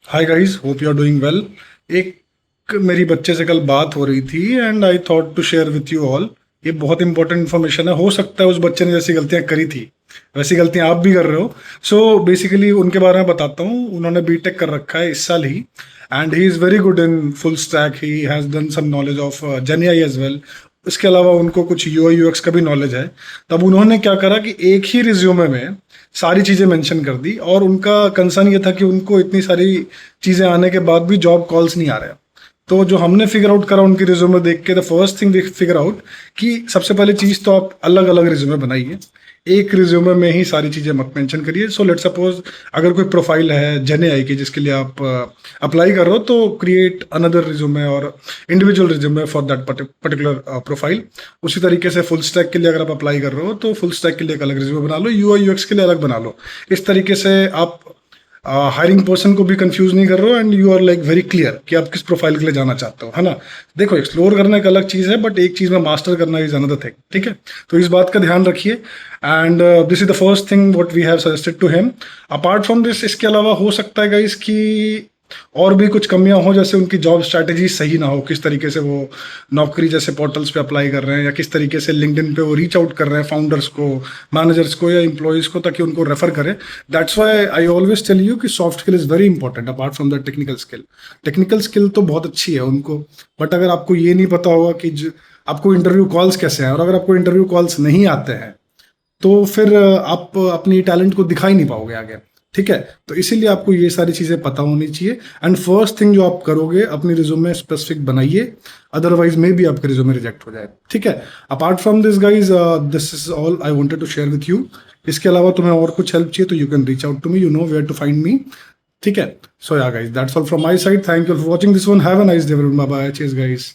Hi guys, hope you are doing well. एक मेरी बच्चे से कल बात हो रही थी and I thought to share with you all. ये बहुत इंपॉर्टेंट इन्फॉर्मेशन है। हो सकता है उस बच्चे ने जैसी गलतियां करी थी वैसी गलतियां आप भी कर रहे हो। सो बेसिकली उनके बारे में बताता हूँ। उन्होंने बीटेक कर रखा है इस साल ही and he is very good in full stack. He has done some knowledge of gen as well. इसके अलावा उनको कुछ यूआई यूएक्स का भी नॉलेज है। तब उन्होंने क्या करा कि एक ही रिज्यूमे में सारी चीज़ें मेंशन कर दी और उनका कंसर्न ये था कि उनको इतनी सारी चीज़ें आने के बाद भी जॉब कॉल्स नहीं आ रहे। तो जो हमने फिगर आउट करा उनकी रिज्यूमे देख के, the first thing we figure out कि सबसे पहले चीज़ तो आप अलग अलग रिज्यूमे बनाइए। एक रिज्यूमे में ही सारी चीज़ें मत मेंशन करिए। सो लेट सपोज अगर कोई प्रोफाइल है जेने आई की जिसके लिए आप अप्लाई कर रहे हो, तो क्रिएट अनदर रिज्यूमे और individual resume for that particular profile. उसी तरीके से फुल स्टैक के लिए अगर आप अप्लाई कर रहे हो तो फुल स्टैक के लिए एक अलग रिज्यूमे बना लो, यूआई यूएक्स के लिए अलग बना लो। इस तरीके से आप हायरिंग पर्सन को भी कंफ्यूज नहीं कर रहे हो and you are like very clear कि आप किस प्रोफाइल के लिए जाना चाहते हो, है ना। देखो, एक्सप्लोर करना एक अलग चीज़ है बट एक चीज़ में मास्टर करना इज अनदर थिंग, ठीक है। तो इस बात का ध्यान रखिए and this is the first thing what we have suggested to him. Apart from this, इसके अलावा हो सकता है गाइस कि और भी कुछ कमियां हो, जैसे उनकी जॉब स्ट्रैटेजी सही ना हो, किस तरीके से वो नौकरी जैसे पोर्टल्स पे अप्लाई कर रहे हैं या किस तरीके से लिंक्डइन पे वो रीच आउट कर रहे हैं फाउंडर्स को, मैनेजर्स को या एम्प्लॉयज़ को, ताकि उनको रेफर करें। That's why I always tell you कि soft skill is very important apart from the technical skill. Technical skill तो बहुत अच्छी है उनको, बट अगर आपको ये नहीं पता होगा कि आपको इंटरव्यू कॉल्स कैसे हैं, और अगर आपको इंटरव्यू कॉल्स नहीं आते हैं तो फिर आप अपनी टैलेंट को दिखा ही नहीं पाओगे आगे, ठीक है। तो इसीलिए आपको ये सारी चीज़ें पता होनी चाहिए एंड फर्स्ट थिंग जो आप करोगे, अपनी रिज्यूमे स्पेसिफिक बनाइए, अदरवाइज मे भी आपका रिज्यूमे रिजेक्ट हो जाए, ठीक है। Apart from this guys, this is all I wanted to share with you. इसके अलावा तुम्हें और कुछ हेल्प चाहिए तो you can reach out to me, you know where to find me, ठीक है। So yeah guys, that's all from my side. Thank you for watching this one. Have a nice day, bye bye, cheers guys.